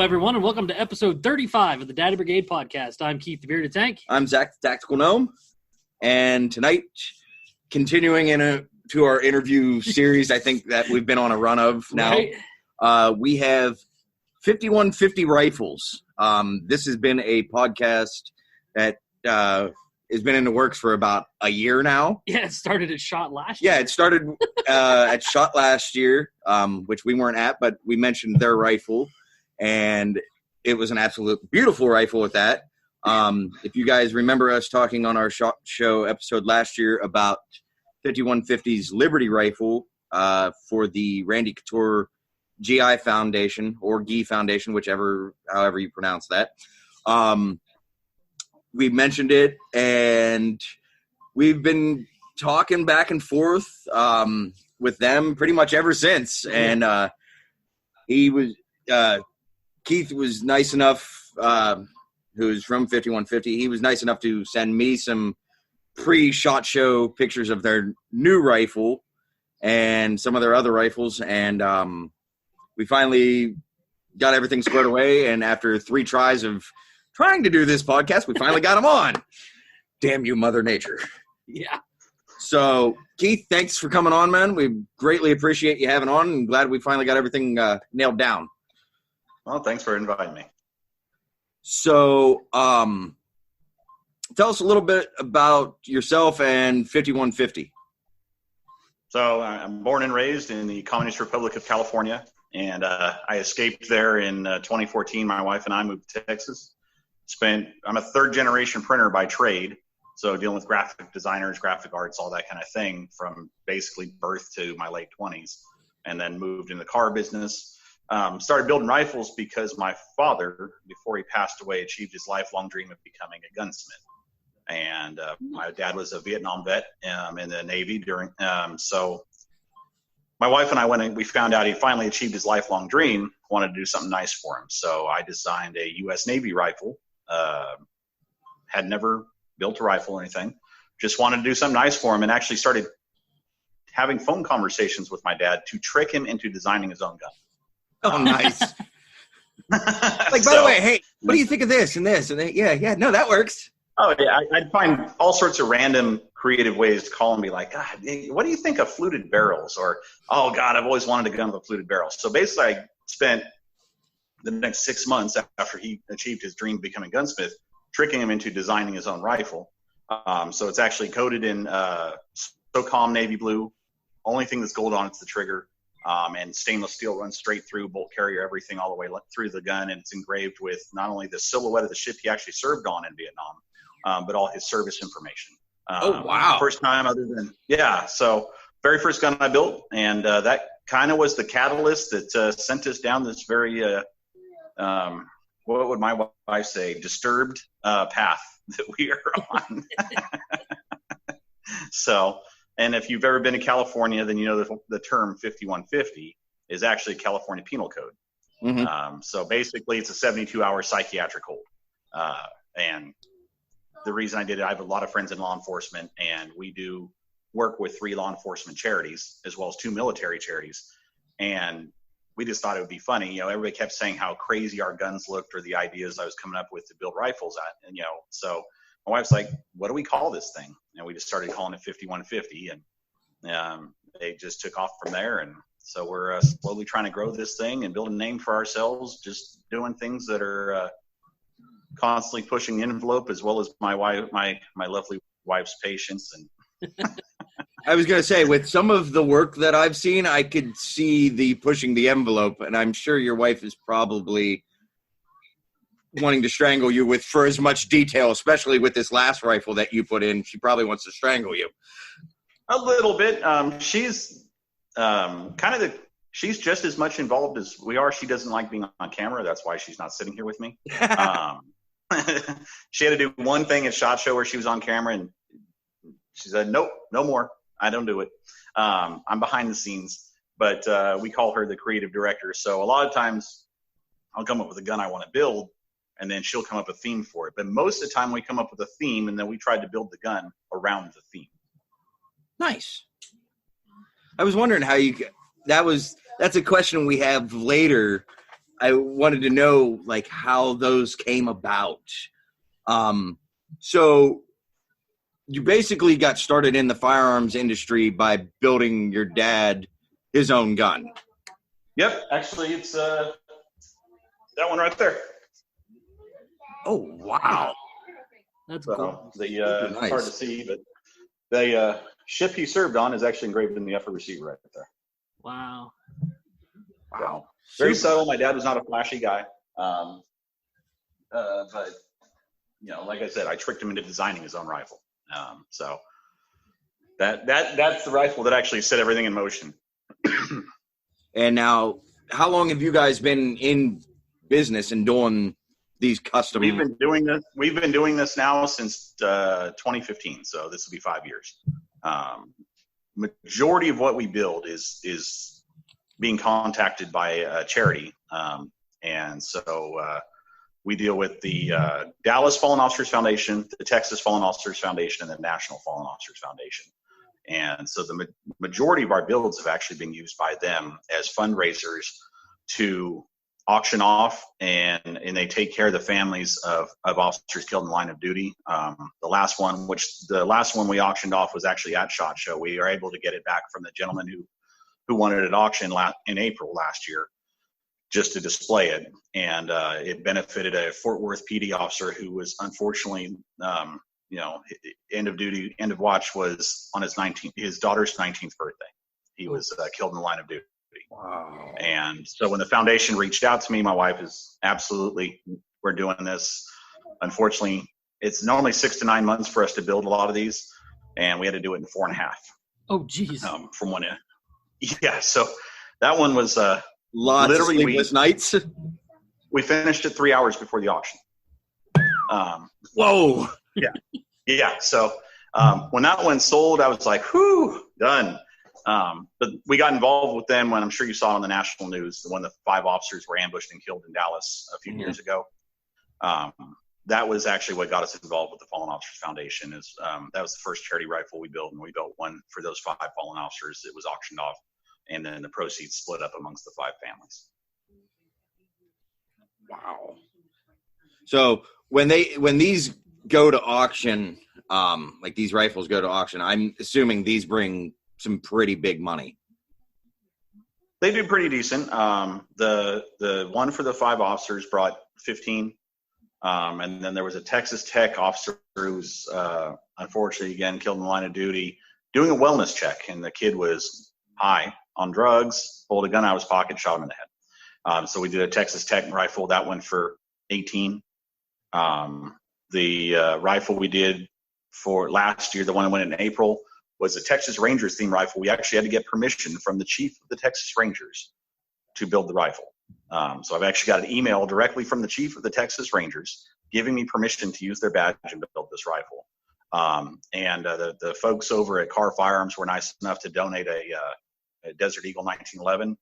everyone, and welcome to episode 35 of the Daddy Brigade podcast. I'm Keith the Bearded Tank. I'm Zach the Tactical Gnome. And tonight, continuing to our interview series, I think that we've been on a run of now, right. We have 51Fifty Rifles. This has been a podcast that has been in the works for about a year now. Yeah, it started at SHOT last year. Yeah, it started at SHOT last year, which we weren't at, but we mentioned their rifle. And it was an absolute beautiful rifle with that. If you guys remember us talking on our SHOT show episode last year about 51Fifty's Liberty rifle for the Randy Couture GI Foundation or GI Foundation, however you pronounce that. We mentioned it, and we've been talking back and forth with them pretty much ever since. And Keith was nice enough, who's from 51Fifty, he was nice enough to send me some pre-SHOT show pictures of their new rifle and some of their other rifles. And we finally got everything squared away. And after 3 tries of trying to do this podcast, we finally got them on. Damn you, Mother Nature. Yeah. So, Keith, thanks for coming on, man. We greatly appreciate you having on, and glad we finally got everything nailed down. Well, thanks for inviting me. So, tell us a little bit about yourself and 51Fifty. So, I'm born and raised in the Communist Republic of California, and I escaped there in 2014. My wife and I moved to Texas. I'm a third-generation printer by trade, so dealing with graphic designers, graphic arts, all that kind of thing from basically birth to my late 20s, and then moved into the car business. Started building rifles because my father, before he passed away, achieved his lifelong dream of becoming a gunsmith. And my dad was a Vietnam vet in the Navy so my wife and I we found out he finally achieved his lifelong dream, wanted to do something nice for him. So I designed a U.S. Navy rifle. Had never built a rifle or anything. Just wanted to do something nice for him, and actually started having phone conversations with my dad to trick him into designing his own gun. Oh, nice. By the way, hey, what do you think of this and this? And yeah, no, that works. Oh, yeah, I'd find all sorts of random creative ways to call and be like, God, what do you think of fluted barrels? Or, oh, God, I've always wanted a gun with a fluted barrel. So basically, I spent the next 6 months after he achieved his dream of becoming a gunsmith, tricking him into designing his own rifle. So it's actually coated in SOCOM navy blue. Only thing that's gold on it's the trigger. And stainless steel runs straight through, bolt carrier, everything all the way through the gun. And it's engraved with not only the silhouette of the ship he actually served on in Vietnam, but all his service information. Oh, wow. First time so very first gun I built. And that kind of was the catalyst that sent us down this very, what would my wife say, disturbed path that we are on. So, and if you've ever been to California, then you know the term 51Fifty is actually a California penal code. Mm-hmm. So basically, it's a 72-hour psychiatric hold. And the reason I did it, I have a lot of friends in law enforcement, and we do work with 3 law enforcement charities as well as 2 military charities. And we just thought it would be funny. You know, everybody kept saying how crazy our guns looked or the ideas I was coming up with to build rifles at. And, so my wife's like, what do we call this thing? And we just started calling it 51Fifty, and they just took off from there. And so we're slowly trying to grow this thing and build a name for ourselves, just doing things that are constantly pushing the envelope, as well as my wife, my lovely wife's patience. And I was going to say, with some of the work that I've seen, I could see the pushing the envelope, and I'm sure your wife is probably wanting to strangle you for as much detail, especially with this last rifle that you put in. She probably wants to strangle you. A little bit. She's she's just as much involved as we are. She doesn't like being on camera. That's why she's not sitting here with me. She had to do one thing at SHOT Show where she was on camera, and she said, nope, no more. I don't do it. I'm behind the scenes, but we call her the creative director. So a lot of times I'll come up with a gun I want to build, and then she'll come up with a theme for it. But most of the time we come up with a theme, and then we tried to build the gun around the theme. Nice. I was wondering how that's a question we have later I wanted to know like how those came about. So you basically got started in the firearms industry by building your dad his own gun. Yep, actually, it's that one right there. Oh wow, That's So cool. the nice. it's hard to see, but the ship he served on is actually engraved in the upper receiver right there. Wow. Wow, Very super. subtle. My dad was not a flashy guy, but like I said, I tricked him into designing his own rifle. So that's the rifle that actually set everything in motion. And now, how long have you guys been in business and doing these custom? We've been doing this now since 2015. So this will be 5 years. Majority of what we build is being contacted by a charity, and so we deal with the Dallas Fallen Officers Foundation, the Texas Fallen Officers Foundation, and the National Fallen Officers Foundation. And so the majority of our builds have actually been used by them as fundraisers to auction off, and they take care of the families of officers killed in the line of duty. The last one we auctioned off was actually at SHOT Show. We were able to get it back from the gentleman who wanted it at auction in April last year, just to display it. And it benefited a Fort Worth PD officer who was unfortunately, end of watch was on his daughter's 19th birthday. He was killed in the line of duty. Wow. And so when the foundation reached out to me, my wife is we're doing this. Unfortunately, it's normally 6 to 9 months for us to build a lot of these, and we had to do it in 4.5. Oh, geez. From one end. Yeah. So that one was Lots of sleepless nights. We finished it 3 hours before the auction. Whoa. Yeah. So when that one sold, I was like, whew, done. But we got involved with them when I'm sure you saw on the national news, when the 5 officers were ambushed and killed in Dallas a few years ago. That was actually what got us involved with the Fallen Officers Foundation. That was the first charity rifle we built, and we built one for those 5 fallen officers. It was auctioned off, and then the proceeds split up amongst the 5 families. Wow. So when these go to auction, like these rifles go to auction, I'm assuming these bring some pretty big money. They do pretty decent. The one for the 5 officers brought 15. And then there was a Texas Tech officer who's unfortunately, again, killed in the line of duty, doing a wellness check. And the kid was high on drugs, pulled a gun out of his pocket, shot him in the head. So we did a Texas Tech rifle. That went for 18. The rifle we did for last year, the one that went in April, was a Texas Rangers themed rifle. We actually had to get permission from the chief of the Texas Rangers to build the rifle. So I've actually got an email directly from the chief of the Texas Rangers giving me permission to use their badge and build this rifle. And the folks over at Carr Firearms were nice enough to donate a Desert Eagle 1911.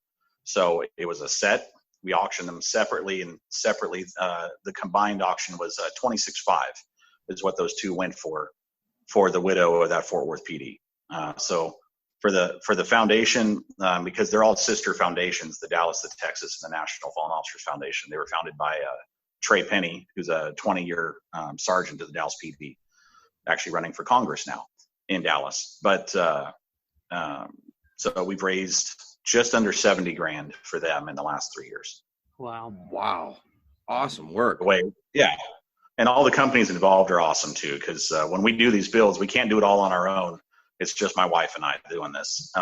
So it was a set. We auctioned them separately, and the combined auction was $26,500 is what those 2 went for the widow of that Fort Worth PD. So for the foundation, because they're all sister foundations, the Dallas, the Texas, and the National Fallen Officers Foundation, they were founded by Trey Penny, who's a 20-year sergeant of the Dallas PD, actually running for Congress now in Dallas. But so we've raised just under $70,000 for them in the last 3 years. Wow. Awesome work. Yeah. And all the companies involved are awesome too, because when we do these builds, we can't do it all on our own. It's just my wife and I doing this.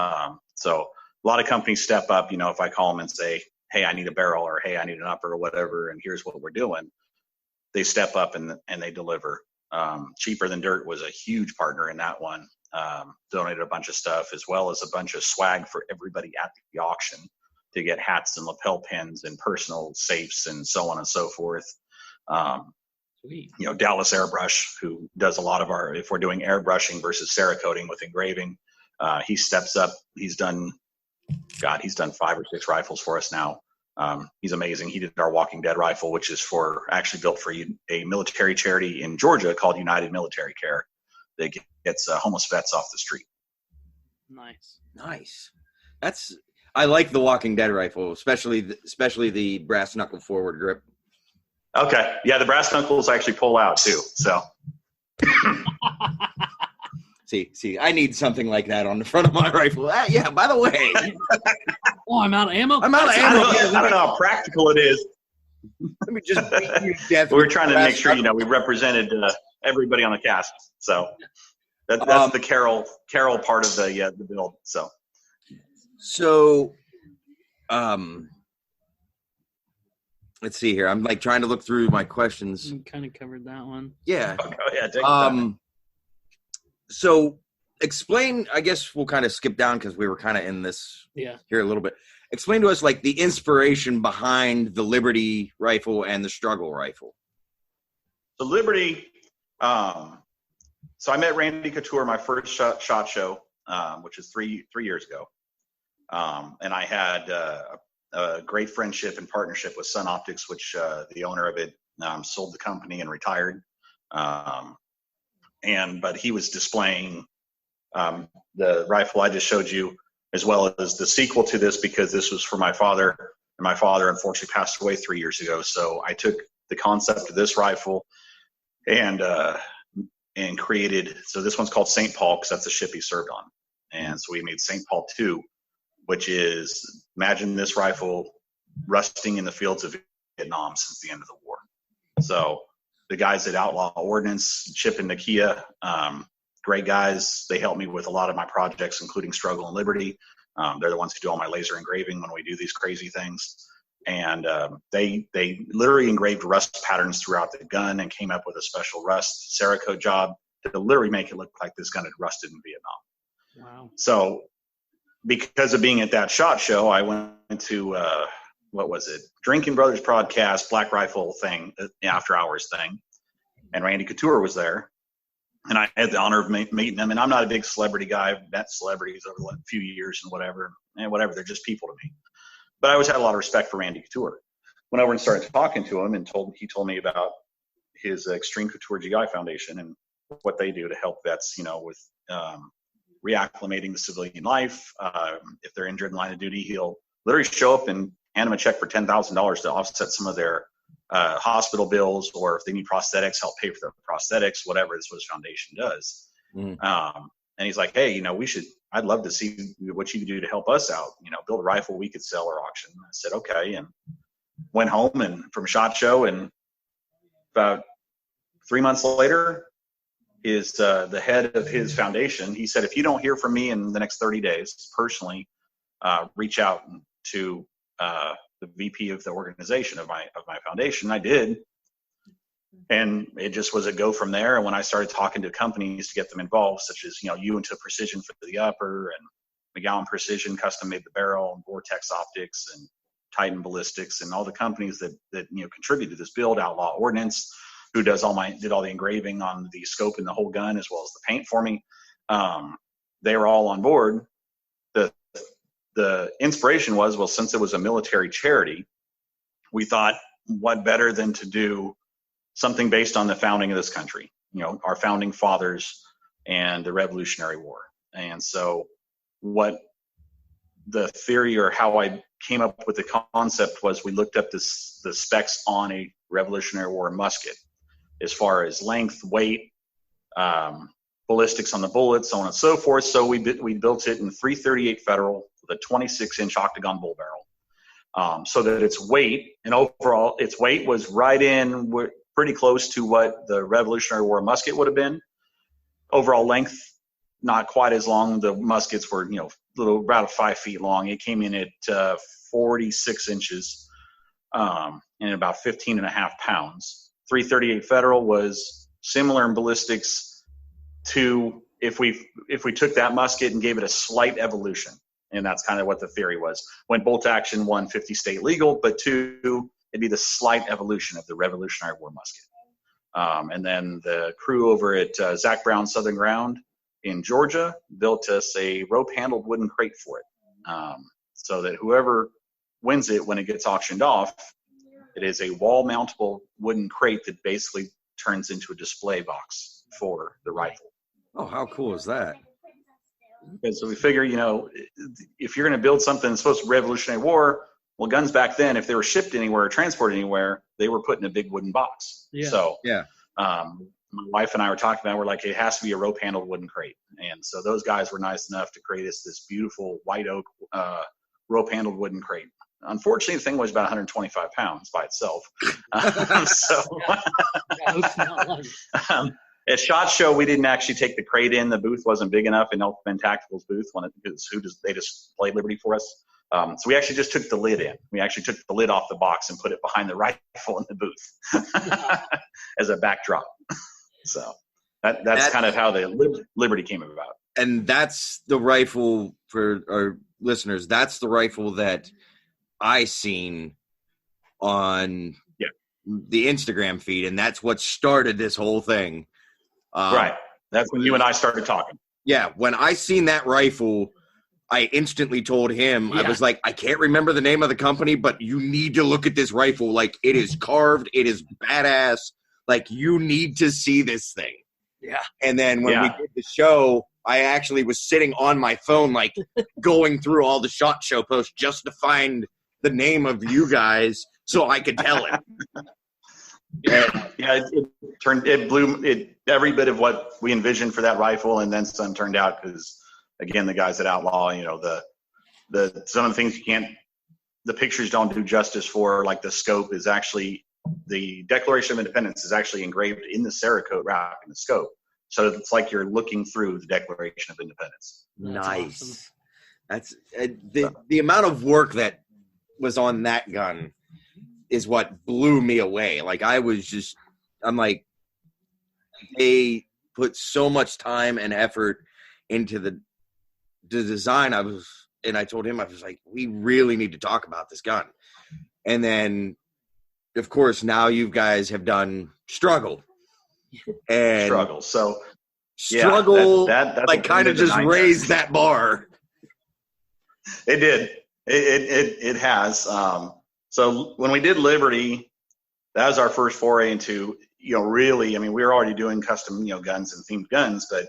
So a lot of companies step up, if I call them and say, hey, I need a barrel, or hey, I need an upper, or whatever, and here's what we're doing. They step up and they deliver. Cheaper Than Dirt was a huge partner in that one. Donated a bunch of stuff, as well as a bunch of swag for everybody at the auction to get hats and lapel pins and personal safes and so on and so forth. Sweet. Dallas Airbrush, who does a lot of if we're doing airbrushing versus Cerakoting with engraving, he steps up. He's done 5 or 6 rifles for us now. He's amazing. He did our Walking Dead rifle, which is actually built for a military charity in Georgia called United Military Care that gets homeless vets off the street. Nice. That's I like the Walking Dead rifle, especially the brass knuckle forward grip. Okay. Yeah, the brass knuckles actually pull out too. So. See, I need something like that on the front of my rifle. Yeah, by the way. Oh, I'm out of ammo? I'm out of ammo. I don't know how practical it is. Let me just beat you to death. We're trying to make sure, we represented everybody on the cast. So that's the Carol part of the build. So, let's see here. I'm like trying to look through my questions. You kind of covered that one. Yeah. Okay, yeah. Take that. So explain, I guess we'll kind of skip down because we were kind of in this here a little bit. Explain to us like the inspiration behind the Liberty rifle and the Struggle rifle. The Liberty, so I met Randy Couture my first shot show, which is three years ago. And I had a great friendship and partnership with Sun Optics, which the owner of it sold the company and retired. But he was displaying the rifle I just showed you, as well as the sequel to this, because this was for my father, and my father unfortunately passed away 3 years ago. So I took the concept of this rifle and created. So this one's called St. Paul because that's the ship he served on, and so we made St. Paul II, which is, imagine this rifle rusting in the fields of Vietnam since the end of the war. So the guys at Outlaw Ordnance, Chip and Nakia, great guys. They help me with a lot of my projects, including Struggle and Liberty. They're the ones who do all my laser engraving when we do these crazy things. And they literally engraved rust patterns throughout the gun and came up with a special rust Cerakote job to literally make it look like this gun had rusted in Vietnam. Wow. So because of being at that SHOT Show, I went to, what was it? Drinking Brothers podcast, Black Rifle thing, after hours thing. And Randy Couture was there. And I had the honor of meeting them. And I'm not a big celebrity guy. I've met celebrities over the few years and whatever. They're just people to me. But I always had a lot of respect for Randy Couture. Went over and started talking to him, and he told me about his Extreme Couture GI Foundation and what they do to help vets, with reacclimating to civilian life. If they're injured in line of duty, he'll literally show up and hand them a check for $10,000 to offset some of their hospital bills, or if they need prosthetics, help pay for their prosthetics, whatever this was foundation does. And he's like, hey, I'd love to see what you can do to help us out, build a rifle we could sell or auction. I said, okay. And went home and from SHOT Show, and about 3 months later, the head of his foundation, he said, if you don't hear from me in the next 30 days, personally, reach out to the VP of the organization of my foundation. I did. And it just was a go from there. And when I started talking to companies to get them involved, such as, Uinta Precision for the upper, and McGowan Precision custom made the barrel, and Vortex Optics and Titan Ballistics, and all the companies that contributed to this build, Outlaw Ordnance, who did all the engraving on the scope and the whole gun, as well as the paint for me. They were all on board. The inspiration was, well, since it was a military charity, we thought, what better than to do something based on the founding of this country, our founding fathers and the Revolutionary War. And so what the theory, or how I came up with the concept, was we looked up the specs on a Revolutionary War musket, as far as length, weight, ballistics on the bullets, so on and so forth. So we built it in 338 Federal with a 26-inch octagon bull barrel, so that its weight, and overall its weight was right in pretty close to what the Revolutionary War musket would have been. Overall length, not quite as long. The muskets were, about 5 feet long. It came in at 46 inches and about 15 and a half pounds. 338 Federal was similar in ballistics to if we took that musket and gave it a slight evolution. And that's kind of what the theory was. When bolt action, 1, 50 state legal, but 2, it'd be the slight evolution of the Revolutionary War musket. And then the crew over at Zach Brown Southern Ground in Georgia built us a rope-handled wooden crate for it, so that whoever wins it when it gets auctioned off, it is a wall-mountable wooden crate that basically turns into a display box for the rifle. Oh, how cool is that? because we figure, if you're going to build something that's supposed to revolutionary war, well, guns back then, if they were shipped anywhere or transported anywhere, they were put in a big wooden box. Yeah. So Yeah. My wife and I were talking about, we're like, it has to be a rope-handled wooden crate. And so those guys were nice enough to create us this beautiful white oak rope-handled wooden crate. Unfortunately, the thing was about 125 pounds by itself. At SHOT Show, we didn't actually take the crate in. The booth wasn't big enough in Elfman Tactical's booth because they just played Liberty for us. So we actually just took the lid in. We actually took the lid off the box and put it behind the rifle in the booth as a backdrop. So that's kind of how the Liberty came about. And that's the rifle, for our listeners, that's the rifle that I seen on the Instagram feed, and that's what started this whole thing. Right. That's when you and I started talking. Yeah. When I seen that rifle, I instantly told him, I was like, I can't remember the name of the company, but you need to look at this rifle. Like, it is carved. It is badass. Like, you need to see this thing. Yeah. And then when we did the show, I actually was sitting on my phone, like, going through all the SHOT Show posts just to find the name of you guys so I could tell him. It blew every bit of what we envisioned for that rifle, and then some turned out, because again, the guys at Outlaw, the some of the things the pictures don't do justice for, like the scope is actually, the Declaration of Independence is actually engraved in the Cerakote wrap in the scope. So it's like you're looking through the Declaration of Independence. Nice. That's the amount of work that was on that gun is what blew me away. Like, I'm like, they put so much time and effort into the design. I told him, I was like, we really need to talk about this gun. And then, of course, now you guys have done Struggle. And Struggle. So Struggle, that's like, kind of just raised that bar. It did. It has. So when we did Liberty, that was our first foray into, really, I mean, we were already doing custom, guns and themed guns, but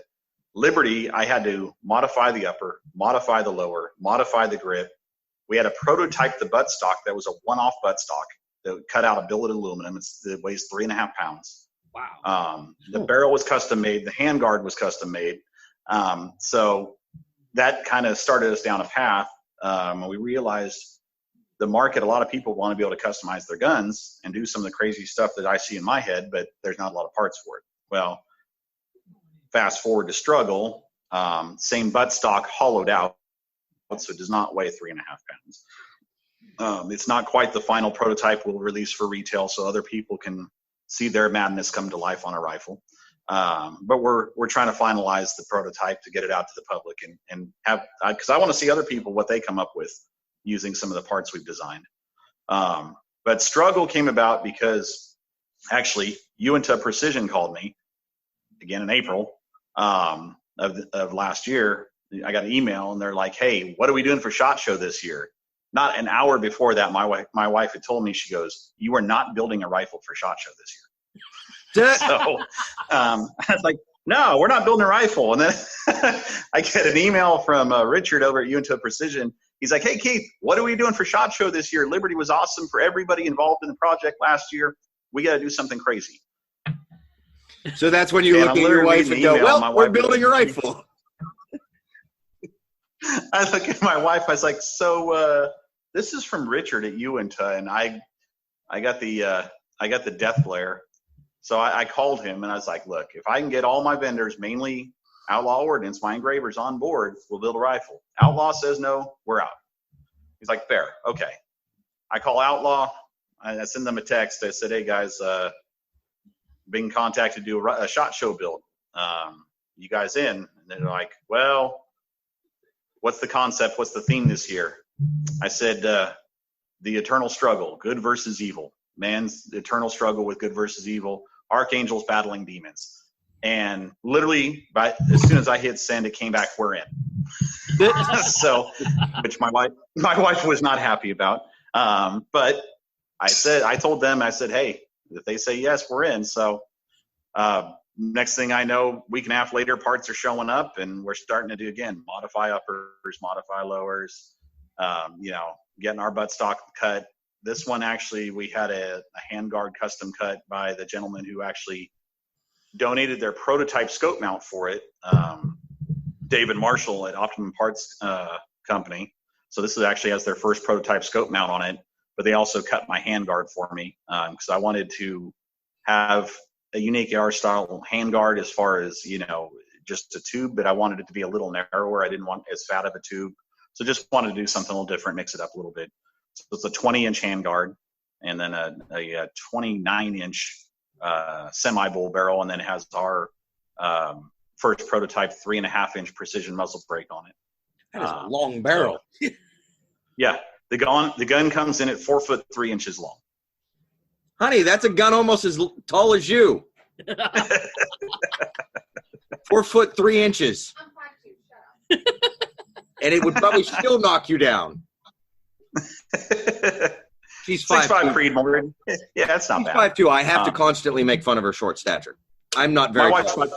Liberty, I had to modify the upper, modify the lower, modify the grip. We had to prototype the buttstock that was a one-off buttstock that cut out a billet aluminum. It weighs 3.5 pounds. Wow. The barrel was custom made. The handguard was custom made. So that kind of started us down a path. We realized the market, a lot of people want to be able to customize their guns and do some of the crazy stuff that I see in my head, but there's not a lot of parts for it. Well, fast forward to Struggle, same buttstock, hollowed out, so it does not weigh 3.5 pounds. It's not quite the final prototype we'll release for retail, so other people can see their madness come to life on a rifle. But we're trying to finalize the prototype to get it out to the public and have, because I want to see other people what they come up with using some of the parts we've designed. But Struggle came about because actually Uinta Precision called me again in April of last year. I got an email and they're like, hey, what are we doing for SHOT Show this year? Not an hour before that, my wife had told me, she goes, you are not building a rifle for SHOT Show this year. So I was like, no, we're not building a rifle. And then I get an email from Richard over at Uinta Precision. He's like, hey, Keith, what are we doing for SHOT Show this year? Liberty was awesome for everybody involved in the project last year. We got to do something crazy. So that's when you look at your wife and go, well, we're building a rifle. I look at my wife. I was like, so this is from Richard at Uinta, and I got the death glare. So I called him and I was like, look, if I can get all my vendors, mainly Outlaw Ordnance, my engravers on board, we'll build a rifle. Outlaw says no, we're out. He's like, fair, okay. I call Outlaw. I send them a text. I said, hey guys, being contacted to do a SHOT Show build. You guys in? And they're like, well, what's the concept? What's the theme this year? I said, the eternal struggle, good versus evil. Man's eternal struggle with good versus evil. Archangels battling demons. And literally, as soon as I hit send, it came back, we're in. So, which my wife was not happy about. But I told them, I said, hey, if they say yes, we're in. So next thing I know, week and a half later, parts are showing up, and we're starting to do, again, modify uppers, modify lowers, getting our buttstock cut. This one, actually, we had a handguard custom cut by the gentleman who actually donated their prototype scope mount for it, David Marshall at Optimum Parts Company. So this actually has their first prototype scope mount on it, but they also cut my handguard for me because I wanted to have a unique AR style handguard as far as, just a tube, but I wanted it to be a little narrower. I didn't want as fat of a tube. So just wanted to do something a little different, mix it up a little bit. So it's a 20-inch handguard and then a 29-inch semi-bull barrel, and then it has our first prototype 3.5-inch precision muzzle brake on it. That is a long barrel. So, yeah, the gun comes in at 4 foot 3 inches long. Honey, that's a gun almost as tall as you. 4 foot 3 inches. I'm 5'2", shut up. And it would probably still knock you down. She's 6'5" Creed Morgan. Yeah, that's not She's bad. 5'2". I have to constantly make fun of her short stature. I'm not very my wife's tall.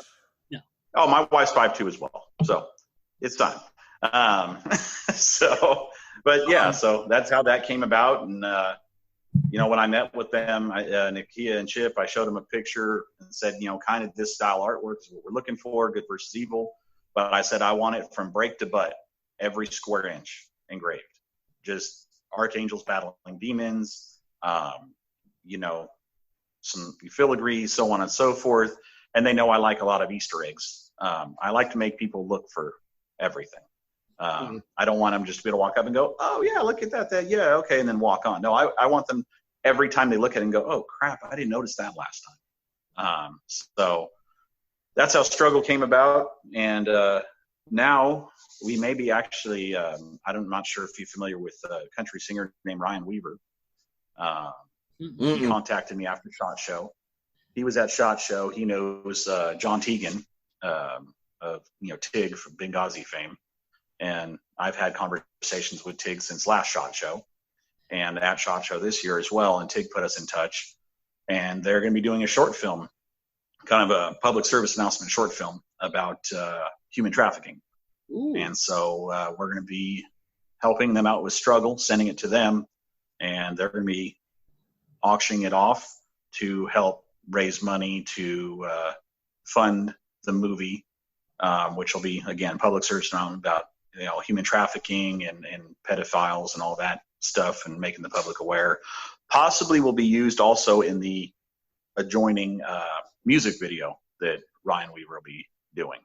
my wife's 5'2" as well. So it's time. So that's how that came about. And, when I met with them, Nakia and Chip, I showed them a picture and said, kind of this style artwork is what we're looking for, good versus evil. But I said, I want it from break to butt, every square inch engraved. Just archangels battling demons, some filigree, so on and so forth. And they know I like a lot of Easter eggs. I like to make people look for everything. I don't want them just to be able to walk up and go, oh, yeah, look at that. Yeah, okay, and then walk on. No, I want them every time they look at it and go, oh, crap, I didn't notice that last time. So that's how Struggle came about. And now we may be actually, I'm not sure if you're familiar with a country singer named Ryan Weaver. He contacted me after SHOT Show. He was at SHOT Show. He knows John Teagan of Tig from Benghazi fame. And I've had conversations with Tig since last SHOT Show and at SHOT Show this year as well. And Tig put us in touch. And they're going to be doing a short film, kind of a public service announcement short film about human trafficking. Ooh. And so we're going to be helping them out with Struggle, sending it to them. And they're going to be auctioning it off to help raise money to fund the movie, which will be, again, public service announcement about human trafficking and pedophiles and all that stuff and making the public aware. Possibly will be used also in the adjoining music video that Ryan Weaver will be doing.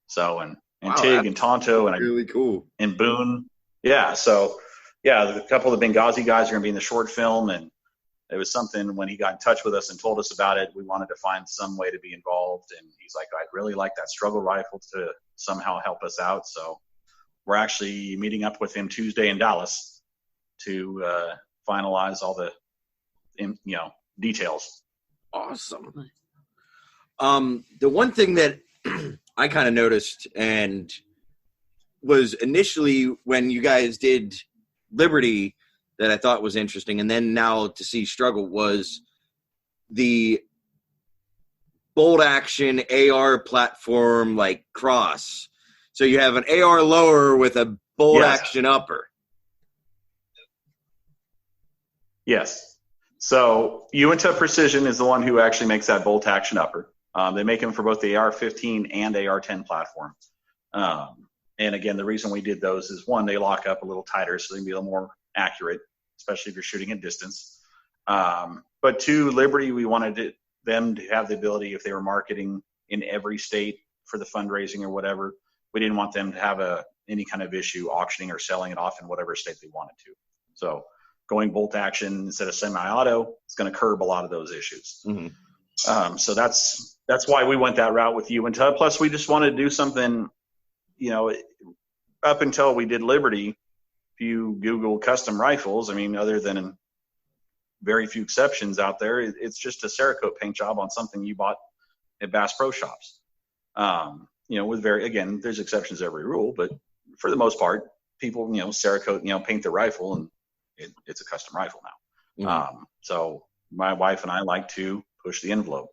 So, and wow, Tig and Tonto and really cool. And Boone. Yeah. So yeah, a couple of the Benghazi guys are going to be in the short film, and it was something when he got in touch with us and told us about it, we wanted to find some way to be involved. And he's like, I'd really like that Struggle rifle to somehow help us out. So we're actually meeting up with him Tuesday in Dallas to finalize all the, details. Awesome. The one thing that I kind of noticed and was initially when you guys did Liberty that I thought was interesting, and then now to see Struggle, was the bolt action AR platform like cross. So you have an AR lower with a bolt action upper. Yes. So Uinta Precision is the one who actually makes that bolt action upper. They make them for both the AR-15 and AR-10 platform. And again, the reason we did those is, one, they lock up a little tighter so they can be a little more accurate, especially if you're shooting at distance. But two, Liberty, we wanted them to have the ability, if they were marketing in every state for the fundraising or whatever, we didn't want them to have any kind of issue auctioning or selling it off in whatever state they wanted to. So going bolt action instead of semi-auto, it's going to curb a lot of those issues. Mm-hmm. So that's why we went that route with Uinta. Plus, we just wanted to do something, up until we did Liberty, if you Google custom rifles, other than very few exceptions out there, it's just a Cerakote paint job on something you bought at Bass Pro Shops. Again, there's exceptions to every rule, but for the most part, people, Cerakote, paint their rifle, and it's a custom rifle now. Mm-hmm. So my wife and I like to push the envelope.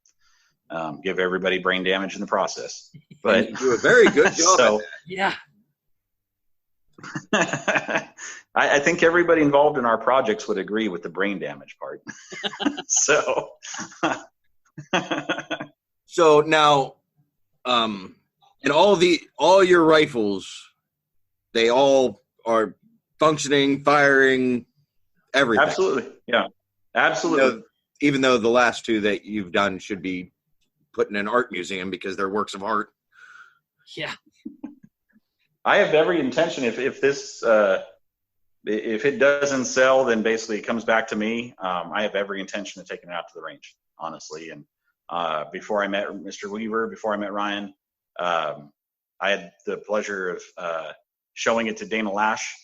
give everybody brain damage in the process. But you do a very good job. So, Yeah. I think everybody involved in our projects would agree with the brain damage part. So, so now, and all your rifles, they all are functioning, firing, everything. Absolutely, yeah, absolutely. Even though the last two that you've done should be put in an art museum because they're works of art. Yeah. I have every intention. If it doesn't sell, then basically it comes back to me. I have every intention of taking it out to the range, honestly. And before I met Mr. Weaver, before I met Ryan, I had the pleasure of showing it to Dana Lash,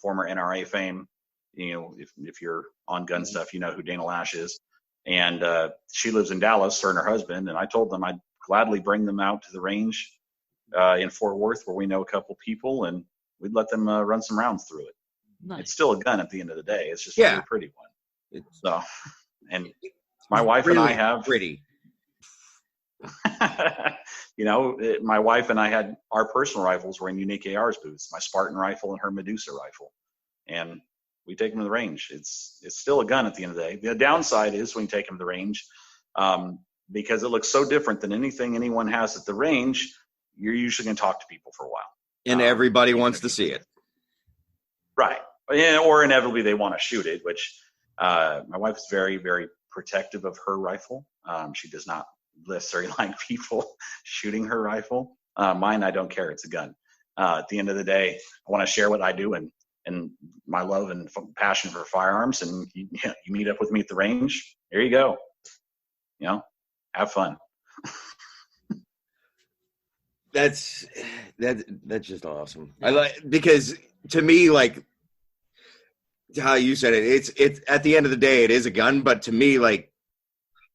former NRA fame. You know, if you're on gun stuff, you know who Dana Lash is. And she lives in Dallas, her and her husband. And I told them I'd gladly bring them out to the range in Fort Worth, where we know a couple people, and we'd let them run some rounds through it. Nice. It's still a gun at the end of the day. It's just a really pretty one. So, and my wife really and I have pretty. You know, my wife and I had our personal rifles were in Unique AR's booths. My Spartan rifle and her Medusa rifle, and we take them to the range. It's still a gun at the end of the day. The downside is when you take them to the range, because it looks so different than anything anyone has at the range. You're usually going to talk to people for a while. And everybody wants to see it. Right. Yeah, or inevitably they want to shoot it, which my wife is very, very protective of her rifle. She does not necessarily like people shooting her rifle. Mine, I don't care. It's a gun. At the end of the day, I want to share what I do and my love and passion for firearms. And you meet up with me at the range. There you go. You know, have fun. That's just awesome. I like, because to me, like how you said it, it's at the end of the day, it is a gun, but to me, like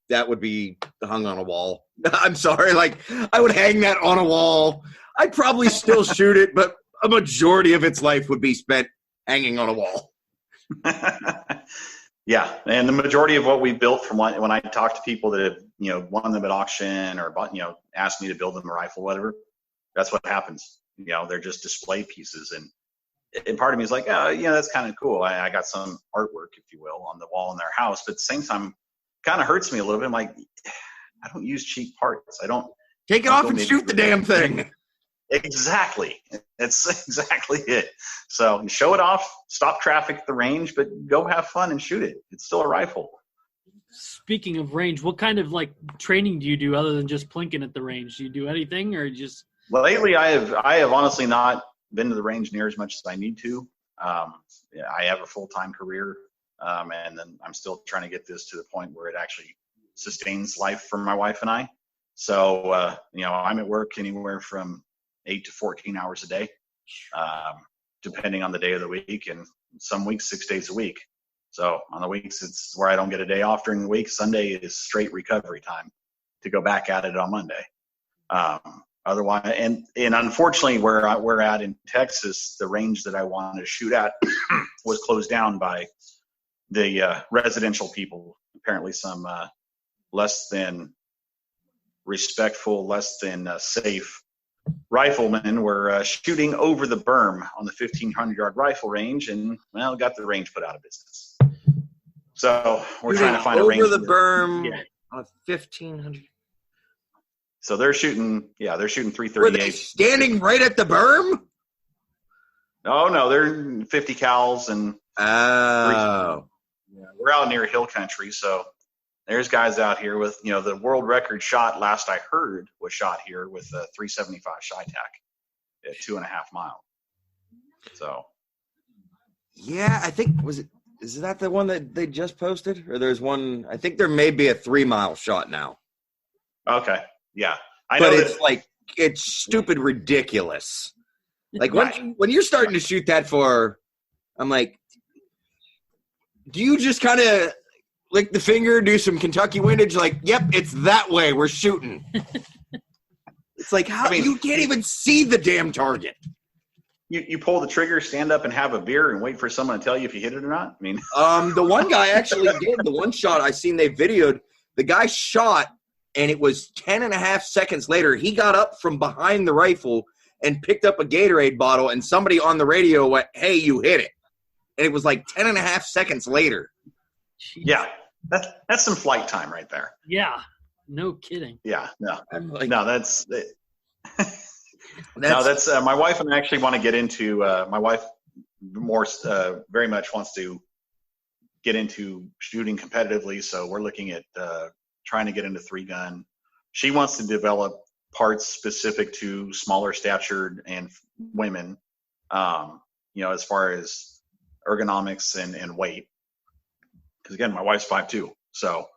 that would be hung on a wall. I'm sorry, like I would hang that on a wall. I'd probably still shoot it, but a majority of its life would be spent hanging on a wall. Yeah, and the majority of what we built from when I talk to people that have won them at auction or asked me to build them a rifle, whatever, that's what happens. They're just display pieces, and part of me is like, oh, that's kind of cool. I got some artwork, if you will, on the wall in their house, but at the same time, it kind of hurts me a little bit. I'm like, I don't use cheap parts. I don't take it off and shoot the damn thing. Exactly. That's exactly it. So you show it off, stop traffic at the range, but go have fun and shoot it. It's still a rifle. Speaking of range, what kind of training do you do other than just plinking at the range? Do you do anything or just? Well, lately I have honestly not been to the range near as much as I need to. I have a full-time career, and then I'm still trying to get this to the point where it actually sustains life for my wife and I. So, I'm at work anywhere from 8 to 14 hours a day, depending on the day of the week, and some weeks 6 days a week. So on the weeks it's where I don't get a day off during the week, Sunday is straight recovery time to go back at it on Monday. Otherwise, and unfortunately where we're at in Texas, the range that I wanted to shoot at was closed down by the residential people. Apparently some less than respectful, less than safe riflemen were shooting over the berm on the 1,500-yard rifle range, and got the range put out of business. So we're trying to find a range over the berm on 1,500. So they're shooting 338. Were they standing right at the berm? Oh no, they're 50 cals and. Oh. We're out near hill country, so there's guys out here with, the world record shot last I heard was shot here with a 375 Shytac at 2.5 miles. So. Yeah, I think, is that the one that they just posted? Or there's one, I think there may be a 3 mile shot now. Okay. Yeah. But it's stupid ridiculous. Like when you're starting to shoot that for, I'm like, do you just kind of lick the finger, do some Kentucky windage, like, yep, it's that way, we're shooting. It's like, you can't even see the damn target. You pull the trigger, stand up and have a beer and wait for someone to tell you if you hit it or not? The one guy actually did. The one shot I seen they videoed, the guy shot And it was 10 and a half seconds later, he got up from behind the rifle and picked up a Gatorade bottle, and somebody on the radio went, "Hey, you hit it." And it was like 10 and a half seconds later. Jeez. Yeah, that's some flight time right there. Yeah. No kidding. Yeah, no, I'm like, no, that's my wife and I actually want to get into. My wife very much wants to get into shooting competitively, so we're looking at trying to get into 3-gun. She wants to develop parts specific to smaller statured and women, as far as ergonomics and weight. Because again, my wife's 5'2", so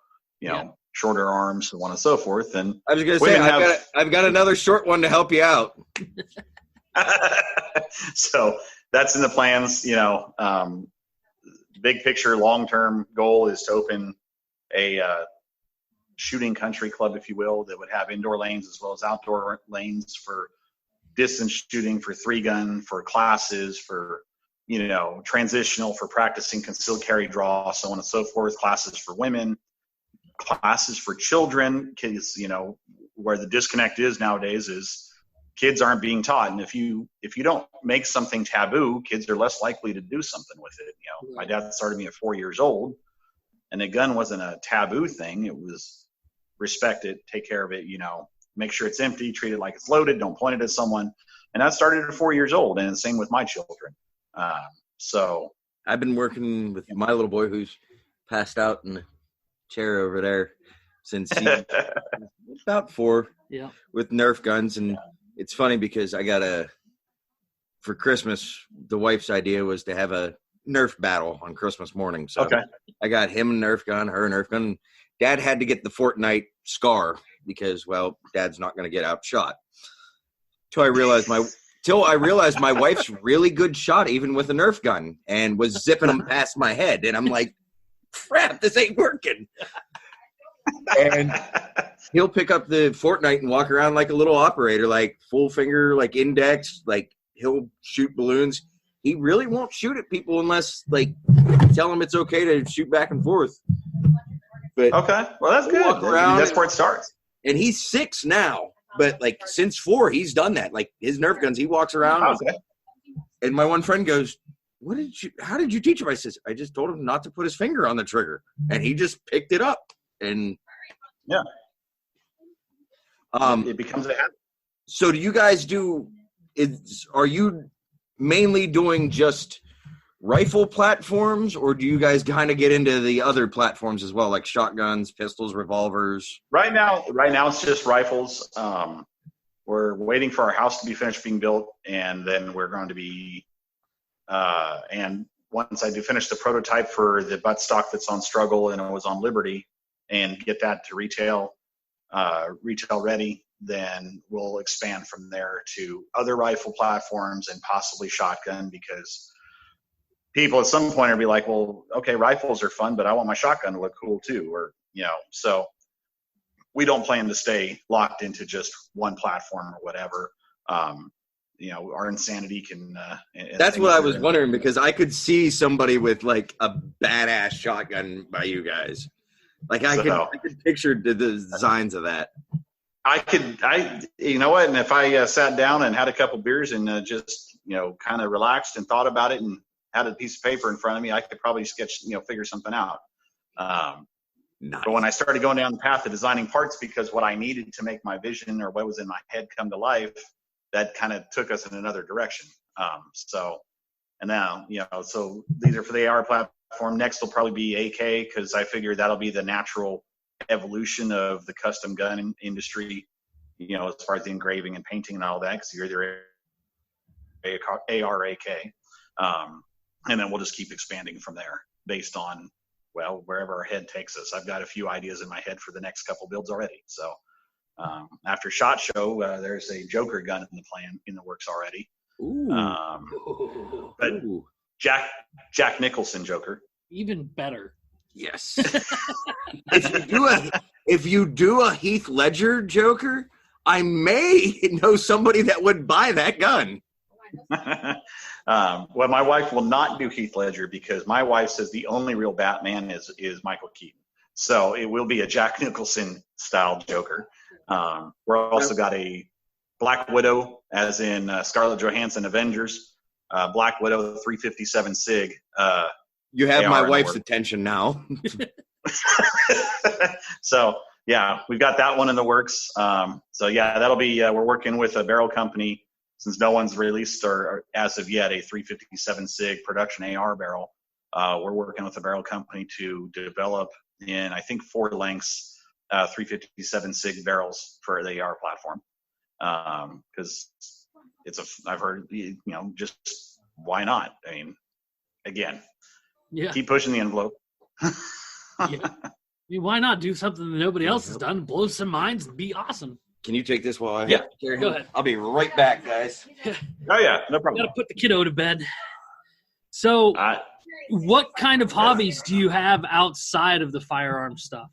shorter arms, so on and so forth. And I was going to say, I've got another short one to help you out. So that's in the plans. Big picture, long-term goal is to open a shooting country club, if you will, that would have indoor lanes as well as outdoor lanes for distance shooting, for 3-gun, for classes, for transitional, for practicing concealed carry draw, so on and so forth, classes for women, classes for children, kids. Where the disconnect is nowadays is kids aren't being taught, and if you don't make something taboo, kids are less likely to do something with it. My dad started me at 4 years old, and a gun wasn't a taboo thing. It was respect it, take care of it, make sure it's empty, treat it like it's loaded, don't point it at someone. And that started at 4 years old, and the same with my children. So I've been working with my little boy who's passed out in the chair over there since he was about 4 with Nerf guns. And it's funny because for Christmas, the wife's idea was to have a Nerf battle on Christmas morning. So I got him a Nerf gun, her a Nerf gun. Dad had to get the Fortnite scar because, well, Dad's not going to get outshot. Till I realized my wife's really good shot, even with a Nerf gun, and was zipping them past my head. And I'm like, crap, this ain't working. And he'll pick up the Fortnite and walk around like a little operator, like full finger, like index, like he'll shoot balloons. He really won't shoot at people unless, like, tell him it's okay to shoot back and forth. But okay, well, that's good. That's where it starts. And he's 6 now, but like since 4, he's done that. Like his Nerf guns, he walks around. And my one friend goes, how did you teach him? I says, I just told him not to put his finger on the trigger, and he just picked it up. And it becomes a habit. So do you guys are you mainly doing just rifle platforms, or do you guys kind of get into the other platforms as well, like shotguns, pistols, revolvers? Right now it's just rifles. We're waiting for our house to be finished being built, and then we're going to be and once I do finish the prototype for the buttstock that's on Struggle and it was on Liberty, and get that to retail ready, then we'll expand from there to other rifle platforms and possibly shotgun, because people at some point will be like, well, okay, rifles are fun, but I want my shotgun to look cool too. Or, so we don't plan to stay locked into just one platform or whatever. Our insanity can. That's what I was wondering, because I could see somebody with like a badass shotgun by you guys. Like I could picture the designs of that. You know what? And if I sat down and had a couple beers and just, kind of relaxed and thought about it and had a piece of paper in front of me, I could probably figure something out. Nice. But when I started going down the path of designing parts, because what I needed to make my vision or what was in my head come to life, that kind of took us in another direction. And now, so these are for the AR platform. Next will probably be AK, because I figure that'll be the natural evolution of the custom gun industry, as far as the engraving and painting and all that, because you're either AR or AK. And then we'll just keep expanding from there based on, wherever our head takes us. I've got a few ideas in my head for the next couple builds already. So after SHOT Show, there's a Joker gun in the works already. Ooh. But Jack Nicholson Joker. Even better. Yes. If you do a Heath Ledger Joker, I may know somebody that would buy that gun. Well, my wife will not do Heath Ledger, because my wife says the only real Batman is Michael Keaton. So it will be a Jack Nicholson style Joker. We're also got a Black Widow, as in Scarlett Johansson Avengers. Black Widow 357 Sig. You have AR my in the wife's works. attention now. So yeah, we've got that one in the works. So yeah, that'll be. We're working with a barrel company since no one's released or as of yet a 357 Sig production AR barrel. We're working with a barrel company to develop in I think 4 lengths 357 Sig barrels for the AR platform. Because I've heard, just why not? I mean, again, keep pushing the envelope. Yeah. I mean, why not do something that nobody else has done, blow some minds, and be awesome? Can you take this while I carry him? Go ahead. I'll be right back, guys. Oh yeah, no problem. Got to put the kiddo to bed. So, what kind of hobbies do you have outside of the firearm stuff?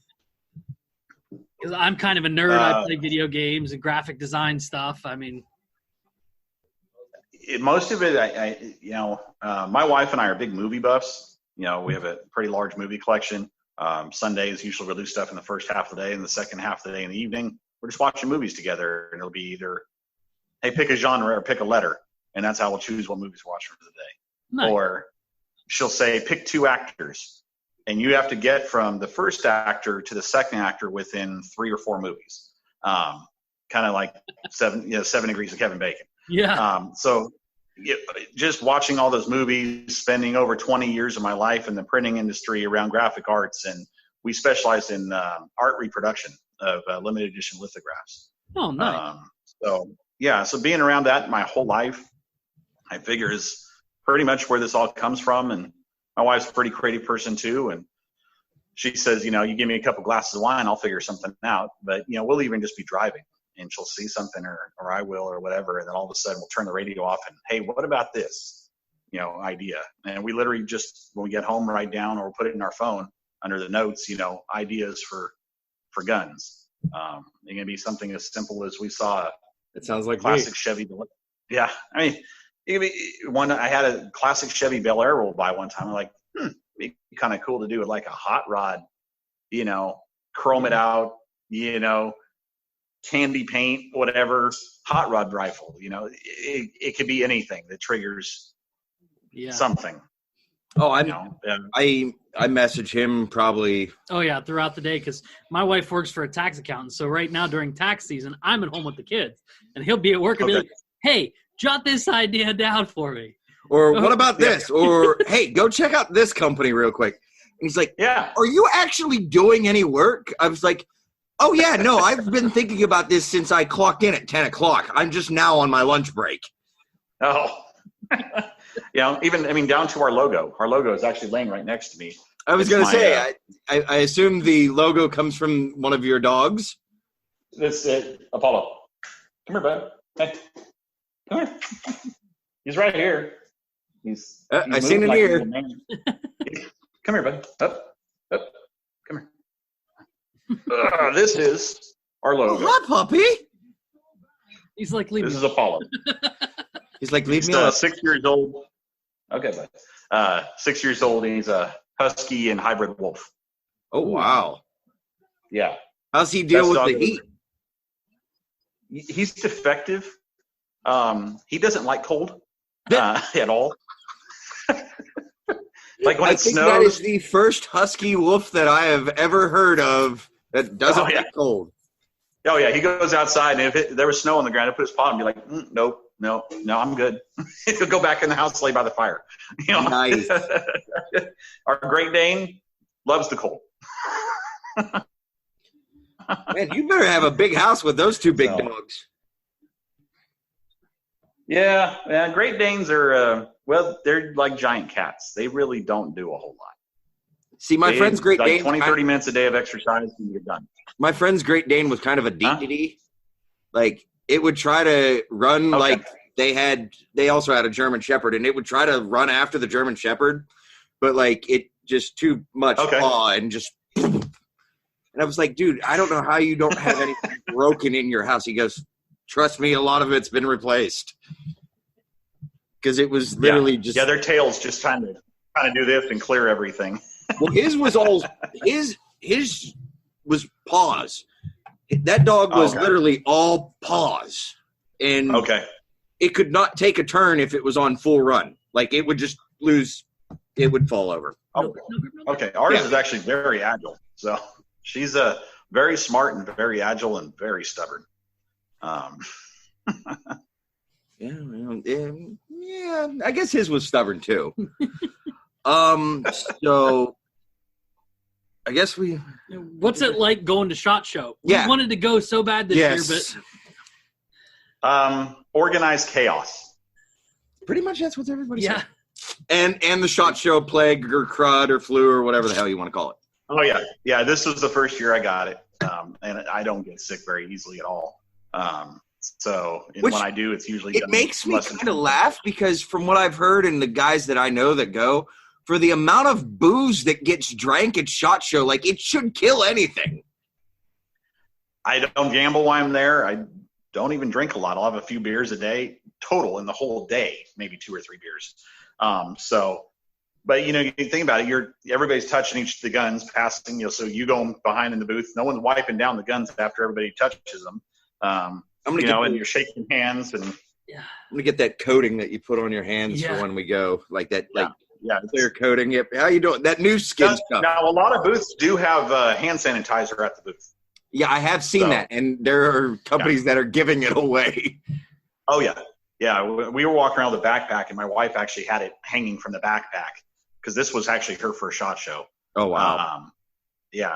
Because I'm kind of a nerd. I play video games and graphic design stuff. I mean, most of it, my wife and I are big movie buffs. We have a pretty large movie collection. Sundays usually we'll do stuff in the first half of the day, and the second half of the day in the evening we're just watching movies together, and it'll be either, hey, pick a genre or pick a letter, and that's how we'll choose what movies we're watching for the day. nice. Or she'll say, pick 2 actors, and you have to get from the first actor to the second actor within 3 or 4 movies. Kind of like 7 Degrees of Kevin Bacon. Yeah. So just watching all those movies, spending over 20 years of my life in the printing industry around graphic arts, and we specialize in art reproduction of limited edition lithographs. Oh, nice. So being around that my whole life, I figure is pretty much where this all comes from. And my wife's a pretty creative person too, and she says, you give me a couple glasses of wine, I'll figure something out. But we'll even just be driving, and she'll see something, or I will, or whatever, and then all of a sudden we'll turn the radio off and, hey, what about this idea? And we literally just, when we get home, write down or put it in our phone under the notes, ideas for guns. It can be something as simple as we saw It sounds like classic Chevy. Yeah, I mean, it could be one. I had a classic Chevy Bel Air roll by one time. I'm like, it'd be kind of cool to do with like a hot rod, chrome it out, candy paint, whatever, hot rod rifle. It could be anything that triggers something. Oh, I message him probably. Oh, yeah, throughout the day, because my wife works for a tax accountant. So right now during tax season, I'm at home with the kids, and he'll be at work and be like, hey, jot this idea down for me. Or what about this? Or, hey, go check out this company real quick. And he's like, are you actually doing any work? I was like, oh, yeah, no, I've been thinking about this since I clocked in at 10 o'clock. I'm just now on my lunch break. Oh. Down to our logo. Our logo is actually laying right next to me. I was going to say, I assume the logo comes from one of your dogs. This is Apollo. Come here, bud. Hey. Come here. He's right here. He's I seen him like here. Come here, bud. Up. Come here. This is our logo. What, puppy? He's like, leave This me is Apollo. He's like, leave He's me alone. 6 years old. Okay, bud. 6 years old, and he's a husky and hybrid wolf. Oh, wow. Yeah. How's he deal with the heat? He's defective. He doesn't like cold at all. Like when I it think snows. that is the first husky wolf that I have ever heard of that doesn't like cold. Oh yeah, he goes outside, and if there was snow on the ground, he'll put his paw and be like, "Nope, no, I'm good." He'll go back in the house, lay by the fire. Nice. Our Great Dane loves the cold. Man, you better have a big house with those two big dogs. Yeah. Great Danes are they're like giant cats. They really don't do a whole lot. See, my friend's Great Dane, 20-30 minutes a day of exercise and you're done. My friend's Great Dane was kind of a deity. Like, it would try to run like they also had a German Shepherd, and it would try to run after the German Shepherd, but like it just too much paw and just. And I was like, dude, I don't know how you don't have anything broken in your house. He goes, trust me, a lot of it's been replaced. Because it was literally just. Yeah, their tails just trying to do this and clear everything. Well, his his was paws. That dog was literally all paws, and it could not take a turn if it was on full run. Like it would just lose, it would fall over. Oh, okay. Ours is actually very agile. So she's very smart and very agile and very stubborn. Yeah, I guess his was stubborn too. So I guess What's it like going to SHOT Show? Yeah. We wanted to go so bad this year, but organized chaos. Pretty much that's what everybody yeah. said. And the SHOT Show plague or crud or flu or whatever the hell you want to call it. Oh yeah, yeah. This was the first year I got it, and I don't get sick very easily at all. So when I do, it's usually it makes me kind of laugh because from what I've heard and the guys that I know that go, for the amount of booze that gets drank at SHOT Show, like it should kill anything. I don't gamble while I'm there. I don't even drink a lot. I'll have a few beers a day total in the whole day, maybe 2 or 3 beers. But you think about it. Everybody's touching each of the guns, passing. So you go behind in the booth. No one's wiping down the guns after everybody touches them. And you're shaking hands and. Yeah. I'm gonna get that coating that you put on your hands for when we go, like that, clear coating. Yep. How you doing? That new skin stuff. Now, a lot of booths do have hand sanitizer at the booth. Yeah, I have seen that, and there are companies that are giving it away. Oh yeah, yeah. We were walking around with a backpack, and my wife actually had it hanging from the backpack because this was actually her first SHOT Show. Oh wow.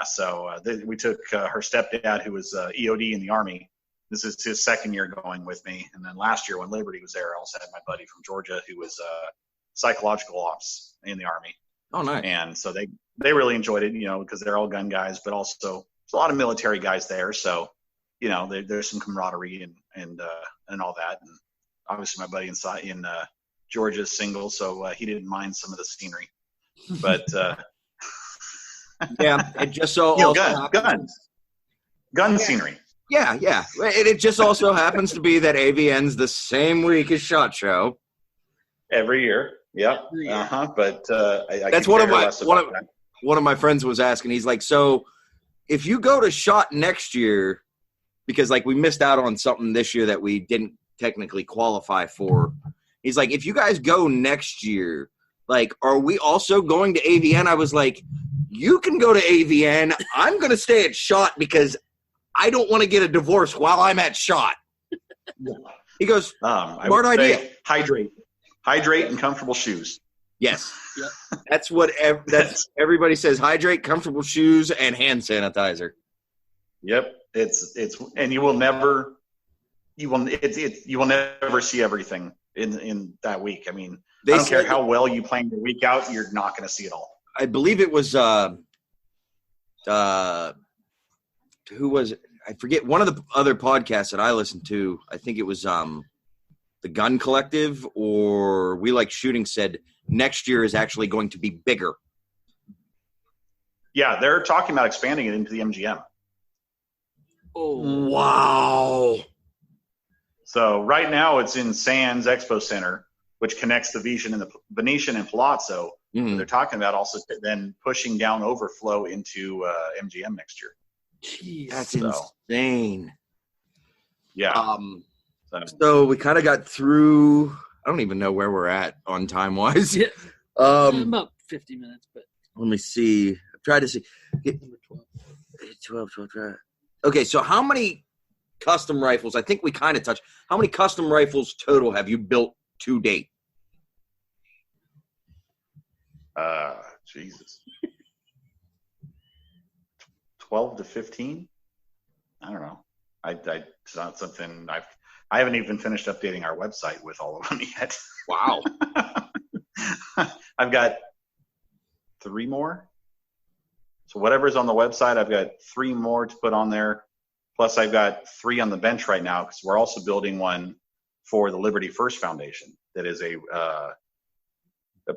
So we took her stepdad, who was EOD in the Army. This is his second year going with me, and then last year when Liberty was there, I also had my buddy from Georgia who was psychological ops in the Army. Oh, nice. And so they really enjoyed it, because they're all gun guys, but also there's a lot of military guys there. So, there's some camaraderie and all that. And obviously my buddy in Georgia is single, so he didn't mind some of the scenery. But yeah, it just so gun scenery. Yeah. It just also happens to be that AVN's the same week as SHOT Show. Every year. Yep. But that's one of my friends was asking. He's like, so if you go to SHOT next year, because like we missed out on something this year that we didn't technically qualify for. He's like, if you guys go next year, like, are we also going to AVN? I was like, you can go to AVN. I'm going to stay at SHOT because I don't want to get a divorce while I'm at SHOT. He goes, smart idea. Hydrate and comfortable shoes. Yes. Yep. That's what everybody says. Hydrate, comfortable shoes, and hand sanitizer. Yep. And you will never see everything in that week. I mean, I don't care how well you plan your week out, you're not going to see it all. I believe it was who was it? I forget, one of the other podcasts that I listened to. I think it was the Gun Collective or We Like Shooting said next year is actually going to be bigger. Yeah, they're talking about expanding it into the MGM. Oh, wow. So right now it's in Sands Expo Center, which connects the Venetian and Palazzo. Mm-hmm. They're talking about also then pushing down overflow into MGM next year. Jeez, that's insane. Yeah. So we kind of got through. I don't even know where we're at on time wise. Yeah. About 50 minutes, but let me see. I've tried to see. 12. Okay, so how many custom rifles? I think we kind of touched. How many custom rifles total have you built to date? Jesus. 12 to 15? I don't know. It's not something I haven't even finished updating our website with all of them yet. Wow. I've got 3 more. So whatever's on the website, I've got 3 more to put on there. Plus I've got 3 on the bench right now because we're also building one for the Liberty First Foundation that is a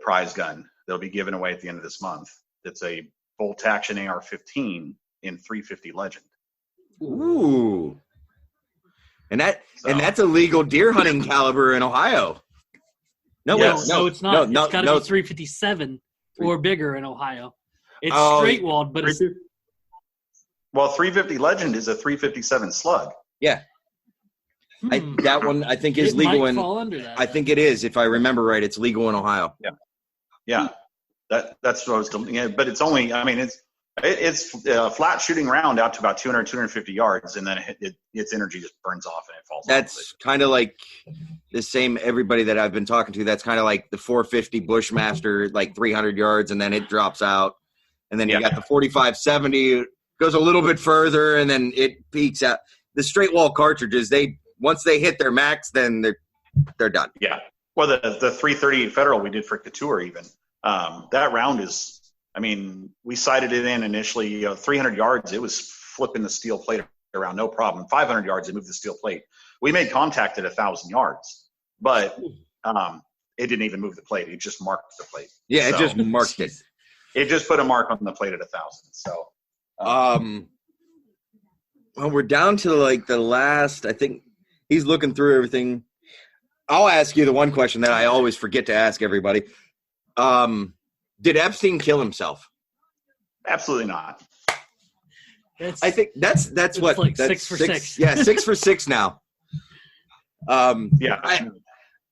prize gun that'll be given away at the end of this month. It's a bolt action AR-15 in 350 Legend. Ooh. And that's a legal deer hunting caliber in Ohio. No, it's not. It's got to be 357 or bigger in Ohio. It's straight walled, but it's Well, 350 Legend is a 357 slug. Yeah. That one I think is legal in. Fall under that, I think it is, if I remember right. It's legal in Ohio. Yeah. That's what I was doing. Yeah, but it's only. I mean, it's a flat shooting round out to about 200, 250 yards, and then its energy just burns off and it falls. That's kind of like the same. Everybody that I've been talking to, that's kind of like the 450 Bushmaster, like 300 yards, and then it drops out. And then you got the 45-70, goes a little bit further, and then it peaks out. The straight wall cartridges, once they hit their max, then they're done. Yeah. Well, the 338 Federal we did for Couture even, that round is, I mean, we sighted it in initially, 300 yards, it was flipping the steel plate around, no problem. 500 yards, it moved the steel plate. We made contact at 1,000 yards, but it didn't even move the plate. It just marked the plate. Yeah, it just marked it. It just put a mark on the plate at 1,000. So, well, we're down to like the last. I think he's looking through everything. I'll ask you the one question that I always forget to ask everybody. Did Epstein kill himself? Absolutely not. I think that's what like that's 6 for 6. Yeah, 6 for 6 now. Yeah.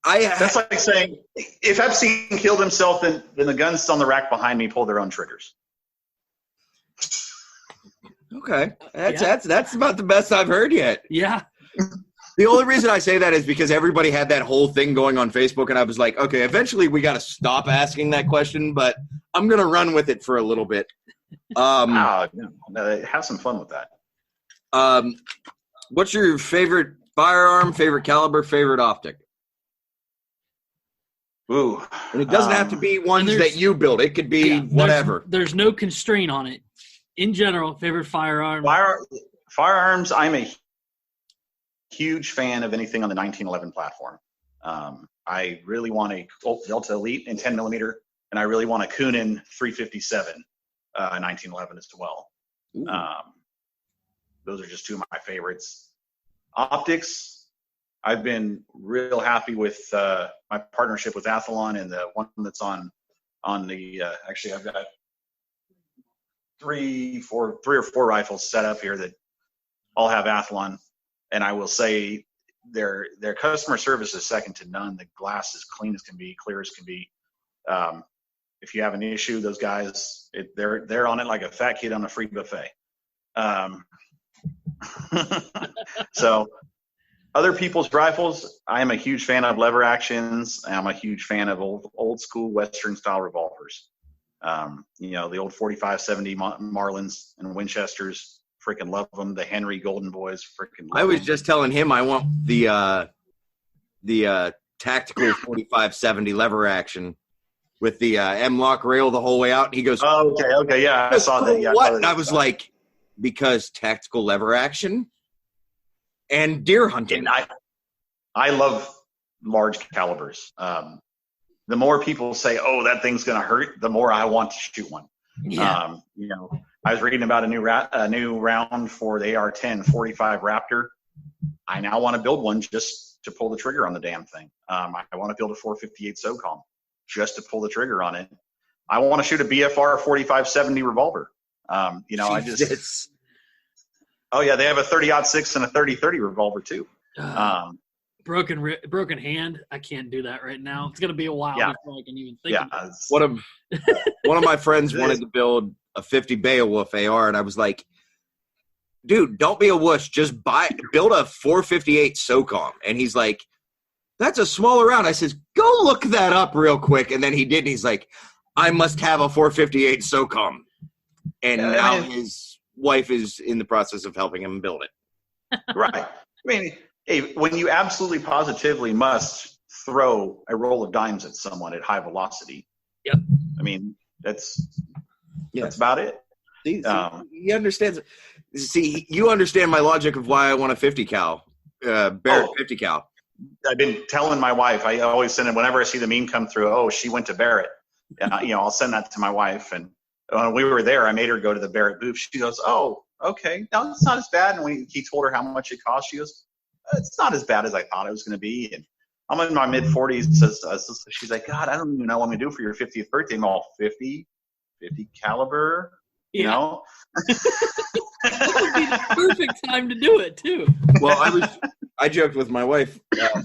That's like saying if Epstein killed himself, then the guns on the rack behind me pull their own triggers. Okay, that's about the best I've heard yet. Yeah. The only reason I say that is because everybody had that whole thing going on Facebook, and I was like, okay, eventually we got to stop asking that question, but I'm gonna run with it for a little bit. Have some fun with that. What's your favorite firearm, favorite caliber, favorite optic? Ooh. And it doesn't have to be ones that you build. It could be whatever. There's no constraint on it. In general, favorite firearm? Firearms, I'm a huge fan of anything on the 1911 platform. I really want a Colt Delta Elite in 10 millimeter, and I really want a Kunin 357 1911 as well. Those are just two of my favorites. Optics, I've been real happy with my partnership with Athlon, and the one that's on the actually I've got three or four rifles set up here that all have Athlon, and I will say their customer service is second to none. The glass is clean as can be, clear as can be. If you have an issue, those guys they're on it like a fat kid on a free buffet. So other people's rifles, I am a huge fan of lever actions. I'm a huge fan of old school Western style revolvers. The old 45-70 Marlins and Winchesters, freaking love them. The Henry Golden Boys, freaking love I was them. just telling him I want the tactical 45-70 lever action with the M-lock rail the whole way out. He goes, oh, okay, yeah, I saw that. Yeah, what? And I was like, because tactical lever action and deer hunting. And I love large calibers. The more people say, "Oh, that thing's going to hurt," the more I want to shoot one. Yeah. I was reading about a new round for the AR-10 45 Raptor. I now want to build one just to pull the trigger on the damn thing. I want to build a 458 SOCOM just to pull the trigger on it. I want to shoot a BFR 45-70 revolver. Jesus. Oh yeah, they have a 30-06 and a 30-30 revolver too. Broken hand. I can't do that right now. It's gonna be a while before I can even think. Yeah. One of my friends wanted to build a 50 Beowulf AR, and I was like, "Dude, don't be a wuss. Just build a 458 SOCOM." And he's like, "That's a smaller round." I says, "Go look that up real quick." And then he did. And he's like, "I must have a 458 SOCOM." And now his wife is in the process of helping him build it. Right. I mean, hey, when you absolutely positively must throw a roll of dimes at someone at high velocity. Yep. I mean, that's about it. See, he understands. See, you understand my logic of why I want a 50 cal, Barrett 50 cal. I've been telling my wife. I always send it whenever I see the meme come through. Oh, she went to Barrett, and I'll send that to my wife. And when we were there, I made her go to the Barrett booth. She goes, "Oh, okay, no, it's not as bad." And he told her how much it cost. She goes, "It's not as bad as I thought it was going to be." And I'm in my mid-40s. She's like, "God, I don't even know what I'm going to do for your 50th birthday." I'm all 50 caliber. You know? That would be the perfect time to do it, too. Well, I joked with my wife. I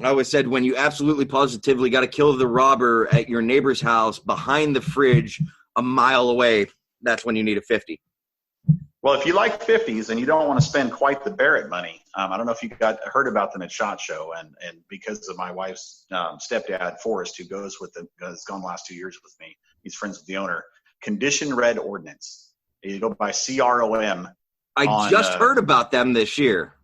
always said, when you absolutely positively got to kill the robber at your neighbor's house behind the fridge a mile away, that's when you need a 50. Well, if you like 50s and you don't want to spend quite the Barrett money, I don't know if you heard about them at SHOT Show, and because of my wife's stepdad, Forrest, who has gone the last 2 years with me, he's friends with the owner, Condition Red Ordnance. You go by CROM. I just heard about them this year.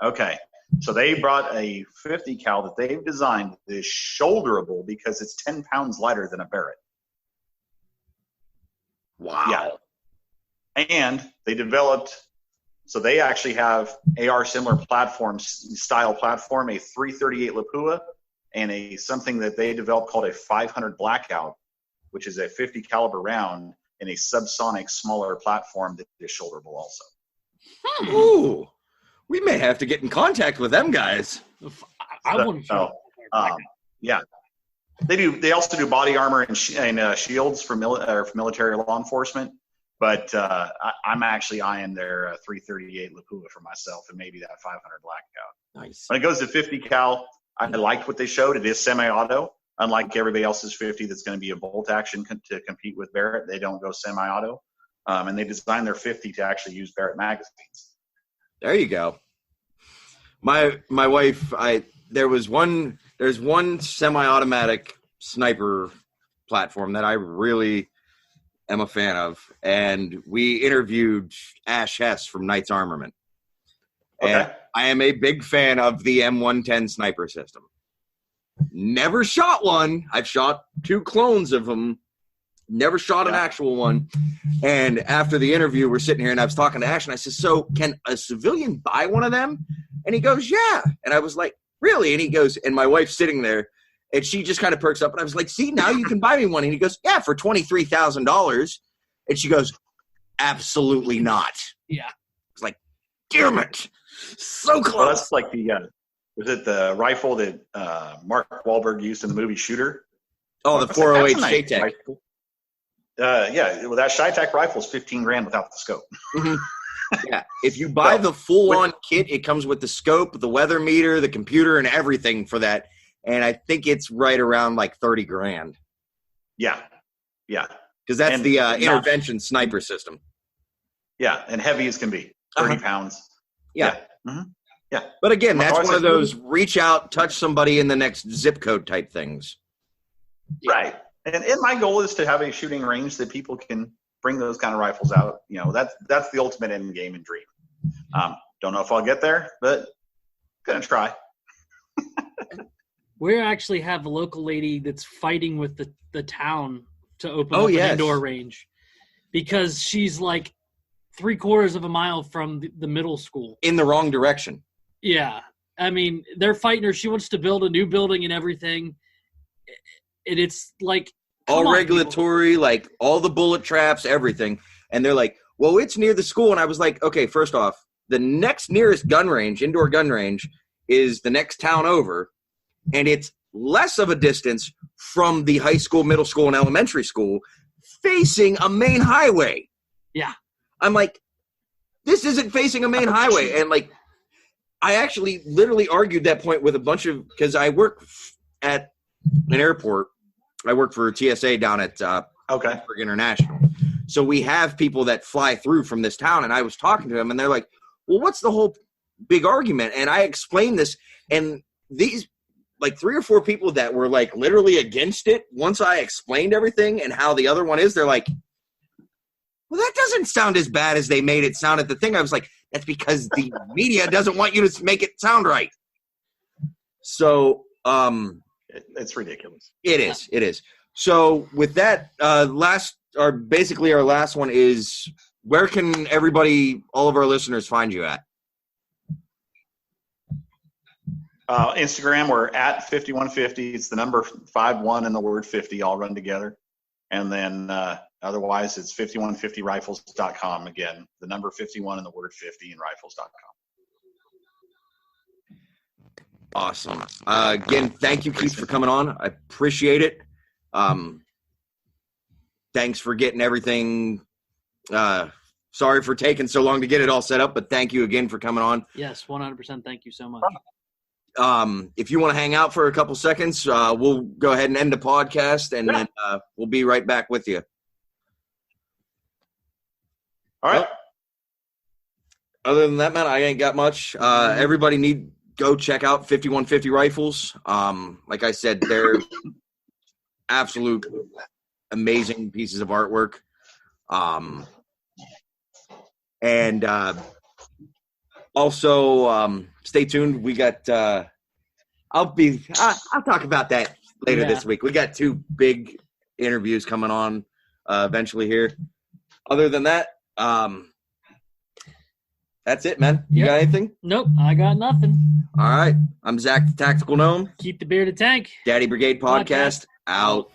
Okay. So they brought a 50 cal that they've designed that is shoulderable because it's 10 pounds lighter than a Barrett. Wow. Yeah. And they developed, so they actually have AR similar style platform, a 338 Lapua, and something that they developed called a 500 Blackout, which is a 50 caliber round in a subsonic smaller platform that is shoulderable also. Ooh, we may have to get in contact with them guys. I wouldn't. Yeah. They also do body armor and shields for military law enforcement. But I'm actually eyeing their 338 Lapua for myself, and maybe that 500 Blackout. Nice. When it goes to 50 cal, I liked what they showed. It is semi-auto, unlike everybody else's 50 that's going to be a bolt action to compete with Barrett. They don't go semi-auto, and they designed their 50 to actually use Barrett magazines. There you go. My wife, there's one semi-automatic sniper platform that I really am a fan of, and we interviewed Ash Hess from Knights Armament. Okay. And I am a big fan of the M110 sniper system. Never shot one. I've shot 2 clones of them. Never shot an actual one. And after the interview, we're sitting here, and I was talking to Ash, and I said, so can a civilian buy one of them? And he goes, yeah. And I was like, really? And he goes, and my wife's sitting there, and she just kind of perks up, and I was like, see, now you can buy me one. And he goes, yeah, for $23,000. And she goes, absolutely not. Yeah. It's like, damn it. So close. Well, that's like was it the rifle that Mark Wahlberg used in the movie Shooter? Oh, the 408 Shaytek. Yeah, well, that Shaytek rifle is $15,000 without the scope. Mm-hmm. Yeah, if you buy the full-on kit, it comes with the scope, the weather meter, the computer, and everything for that. And I think it's right around like $30,000. Yeah. Because that's the intervention sniper system. Yeah, and heavy as can be, 30 pounds. Yeah. Mm-hmm. Yeah. But again, that's one of those reach out, touch somebody in the next zip code type things. Right. And my goal is to have a shooting range that people can bring those kind of rifles out. You know, that's the ultimate end game and dream. Don't know if I'll get there, but gonna try. We actually have a local lady that's fighting with the town to open up an indoor range because she's like 3/4 of a mile from the middle school. In the wrong direction. Yeah. I mean, they're fighting her. She wants to build a new building and everything. And it's like all regulatory, people. Like all the bullet traps, everything. And they're like, well, it's near the school. And I was like, okay, first off, the next nearest gun range, indoor gun range, is the next town over. And it's less of a distance from the high school, middle school, and elementary school facing a main highway. Yeah. I'm like, this isn't facing a main highway. And like, I actually literally argued that point with a bunch of, because I work at an airport. I work for TSA down at Pittsburgh International. So we have people that fly through from this town. And I was talking to them, and they're like, well, what's the whole big argument? And I explained this, and these like 3 or 4 people that were like literally against it, once I explained everything and how the other one is, they're like, well, that doesn't sound as bad as they made it sound at the thing. I was like, that's because the media doesn't want you to make it sound right. So it's ridiculous. It is. So with that, our last one is, where can everybody, all of our listeners, find you at? Instagram, we're at 51Fifty. It's the number 51 and the word 50 all run together. And then otherwise, it's 5150rifles.com. Again, the number 51 and the word 50 and rifles.com. Awesome. Again, thank you, Keith, for coming on. I appreciate it. thanks for getting everything. Sorry for taking so long to get it all set up, but thank you again for coming on. Yes, 100%. Thank you so much. If you want to hang out for a couple seconds, we'll go ahead and end the podcast, and then we'll be right back with you. All right. Well, other than that, man, I ain't got much. Everybody go check out 51Fifty rifles. Like I said, they're absolute amazing pieces of artwork. And also stay tuned. We got I'll talk about that later this week. We got 2 big interviews coming on eventually here. Other than that, that's it, man. You got anything? Nope, I got nothing. All right. I'm Zach the Tactical Gnome. Keep the bearded tank. Daddy Brigade Podcast out.